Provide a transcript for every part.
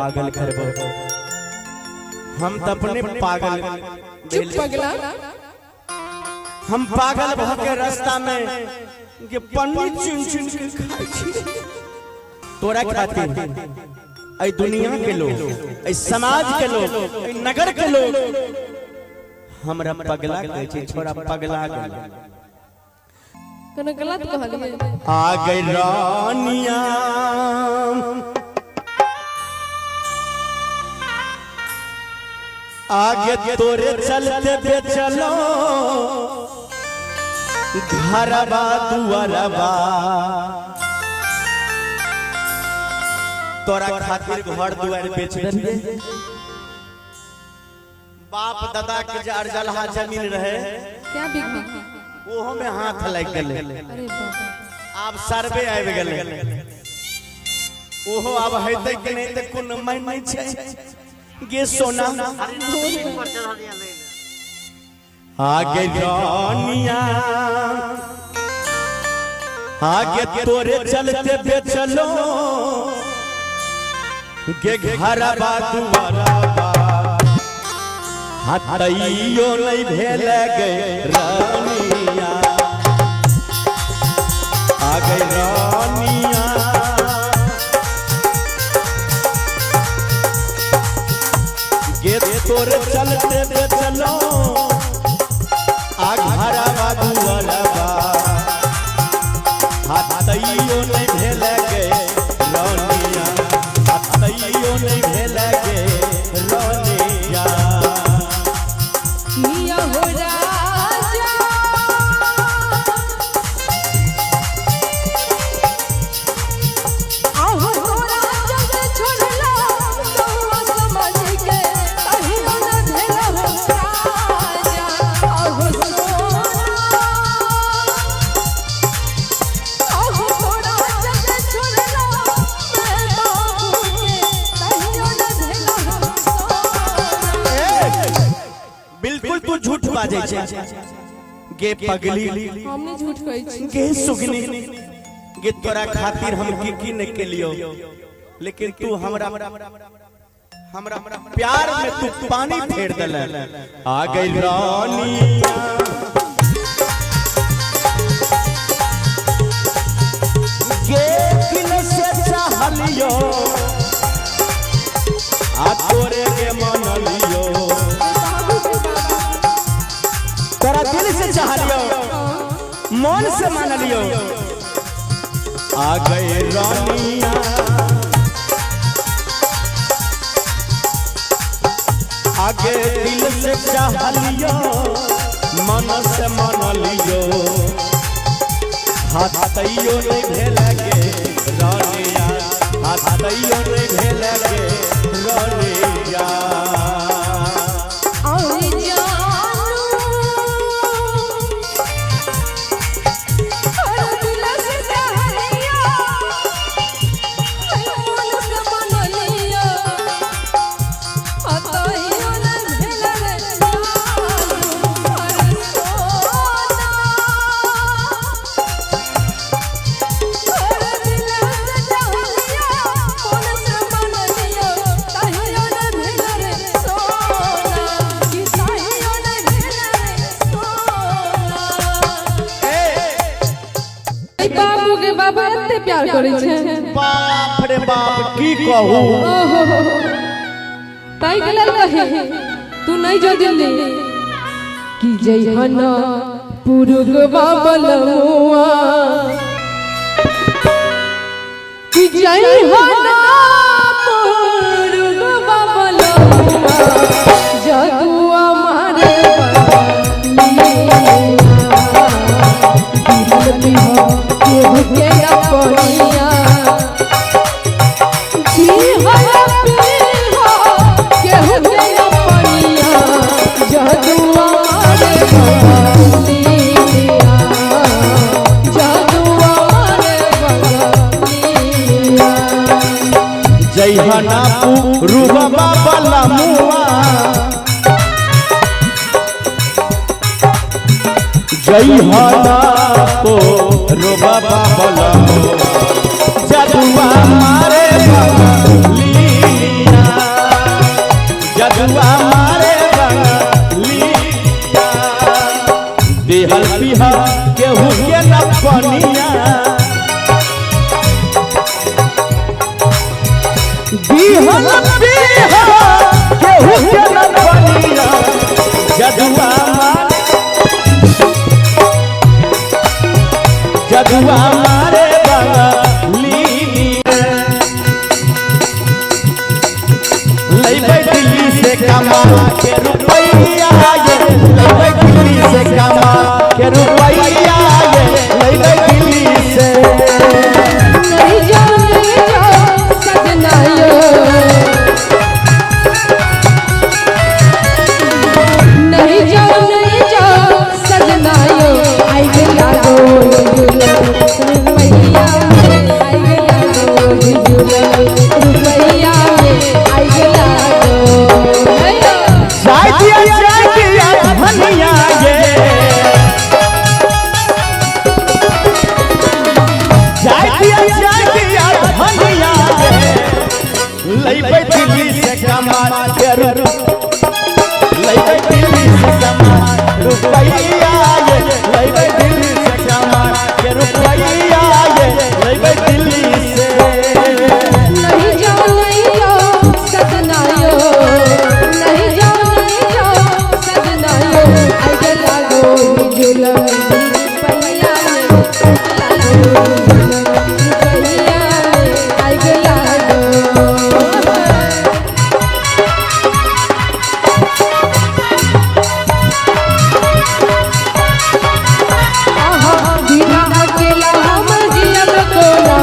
पागल करबो हम त अपने पागल चुप पगला हम पागल भ के रास्ता में के पन्नी चुन चुन के खाई छी तोरा खातिर ऐ दुनिया के लोग ऐ समाज के लोग ऐ नगर के लोग हमरा पगला कहै छै छोरा पगला गेल कने गलत कहलिए आ गई रानिया आगे तोरे चलते बेचलो घरबा दुआरबा तोरा खातिर घर दुआर बेच दिए बाप दादा के जार जलहा जमीन रहे क्या बिगड़ी ओहो में हाथ लग गेले अरे बाबा अब सर्वे आबि गेले ओहो अब हेतै कि नहीं त कोन मन नहीं छै गे सोना आगे रानिया आगे तोरे चलते बेचलो गे घरबा दुआरबा हतैयो नहीं भेल गए रानिया आ गई रानिया गे तोरे चलते बेचलो आ घरबा दुआरबा हतैयो नहीं भेल गए रानिया हतैयो नहीं भेल गए रानिया मिया हो राजा आहो तोरा जग छोड़ला तोवा समझ के कहियो न धेला हो राजा आहो सोना आहो तोरा जग छोड़ला मैं बाबू के कहियो न धेला हो सोना बिल्कुल तू झूठ बाजे छै गे पगली हमने झूठ कहै छी गे सुगनी गे तोरा खातिर हम की न केलियो लेकिन तू हमरा प्यार में तू पानी फेर देले आ गई रानी गे दिल से चाहलियो आ तोरे के मन लियो तोरा दिल से चाहलियो मन से मान लियो आ गए रानिया आगे दिल से चाहलियो मन से मान लियो हाथैयो नहीं भेल गे रानिया हाथैयो नहीं भेल गे रानिया बाबा एते प्यार करै छै बाप रे बाप की कहू ताई के लेल कहे तू नहीं जो दिल्ली कि जइहना पुरुगवा बलमुआ कि जइहना पुरुगवा बलमुआ जदुआ मारे जइहना पुरुगवा बलमुआ जइहना पुरुगवा बलमुआ जदुआ मारे बलमुआ जदुआ मारे रंगलिया देहल पिहा केहू के न पनिया दिहल पिहा केहू के न पनिया जदुआ मारे रंगलिया लइबै दिल्ली से कमा के रुपैया ये लइबै दिल्ली से कमा के रुपैया ये लइबै दिल्ली से नहीं जाओ सजना यो नहीं जाओ सजना यो आई गया रुपैया आई गया रुपैया आई गया जातिया धनिया ये जातिया धनिया ये लइबै दिल्ली से कमा के लइबै दिल्ली से कमा रुपैया ये लइबै दिल्ली से कमा के रुपैया ये लइबै दिल्ली से नहीं जाओ सजना यो नहीं जाओ सजना यो आई गया रुपैया आई गया बिना अकेला हम जियब कोना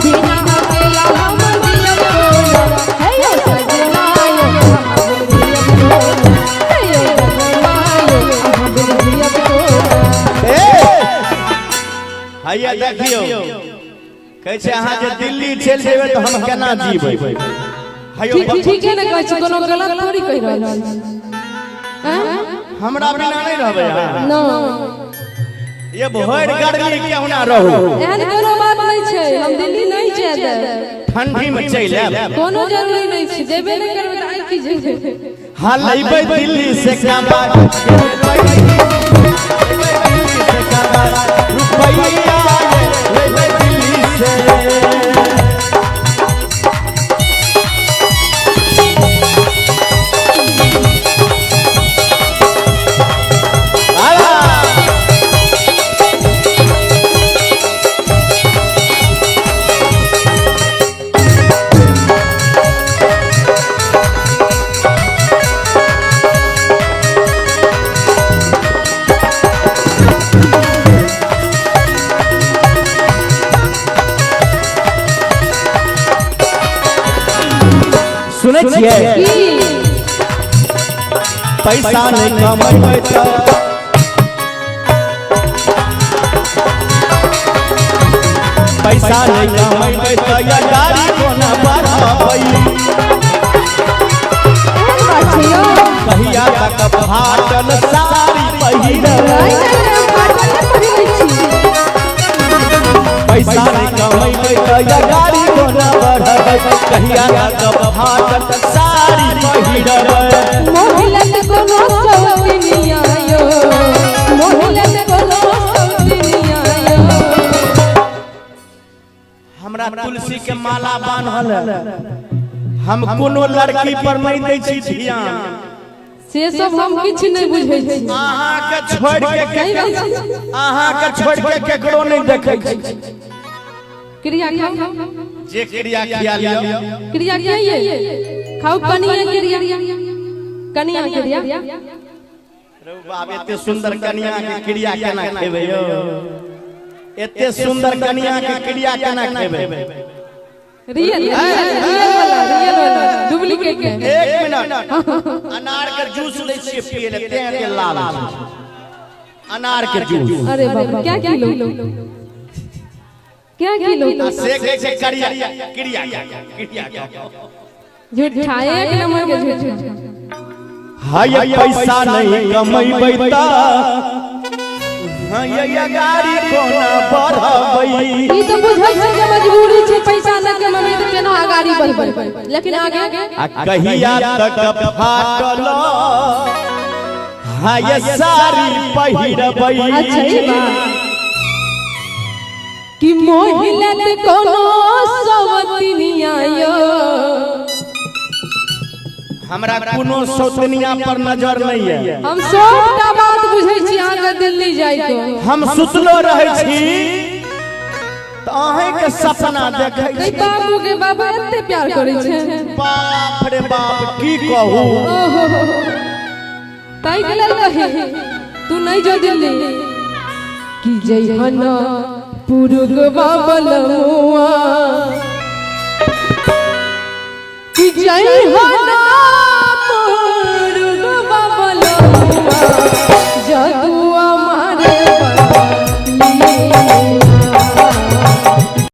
बिना अकेला हम जियब कोना हे यो सजना यो हम जियब कोना हे यो सजना यो हम जियब कोना हैया देखियो कहै छै अहाँ जे दिल्ली चल जेबै तो हम केना जीबै हैयो ठीक है ना कहै छै कोनो गलत थोड़ी कहि रहल हैं हमरा बिना नहीं रहबै नो ये भोर गर्मी क्यों ना रहू एहन कोनो बात नहीं छै हम दिल्ली नहीं जाए ठंडी में चल आब कोनो जरूरी नहीं छै जेबे नहीं करबै त आई की जेबे हां लइबै दिल्ली से कमा रुपैया लइबै दिल्ली से सुनै छियै पैसा नहीं कमेबै त पैसा नहीं कमेबै त या गाड़ी कोना बढ़बै कहिया तक फाटल साड़ी पहिरबै पैसा नहीं कमेबै त या गाड़ी कोना बढ़बै कहिया तक फाटल साड़ी पहिरबै मोहलत कोनो सौतनिया यो मोहलत कोनो सौतनिया यो हमरा तुलसी के माला बान्हल हम कोनो लड़की पर नहीं दै छी ध्यान से सब हम किछ नहीं बुझै छी अहाँ के छोड़ के केकरो नहीं देखै छी क्रिया खाओ जे क्रिया किया लियो क्रिया क्या ये खाओ कनिया क्रिया कनिया क्रिया रे बाप एते सुंदर कन्या के क्रिया केना खेबै यो एते सुंदर कन्या के क्रिया केना खेबै रियल वाला डुप्लीकेट के एक मिनट अनार के जूस लै छियै पिए ले तें के लाल अनार के जूस अरे बाबा क्या किलो क्या किलो से करिया क्रिया झूठ खाए एक नंबर के झूठ हाय पैसा नहीं कमैबै त हाँ ये गाड़ी कोना बढ़बई ई तो बुझै छै जे मजबूरी छै पैसा न के मम्मी तो केना गाड़ी बढ़बै लेकिन आगे आ कहिया तक फाटल हाँ ये सारी पहिरबई अच्छा ई बात कि मोहिलत कोनो सवतिनिया यो हमरा कोनो सौतनिया पर नजर नहीं है हम सबटा बात बुझै छी आगे दिल्ली जाय तो हम सुतलो रहै छी त अहे के सपना देखै छी बाबू के बाबा एते प्यार करै छै बाप रे बाप की कहू ताई के लेल कहे तू नहीं जो दिल्ली कि जइहन पुरुगवा बलमुआ कि जइहन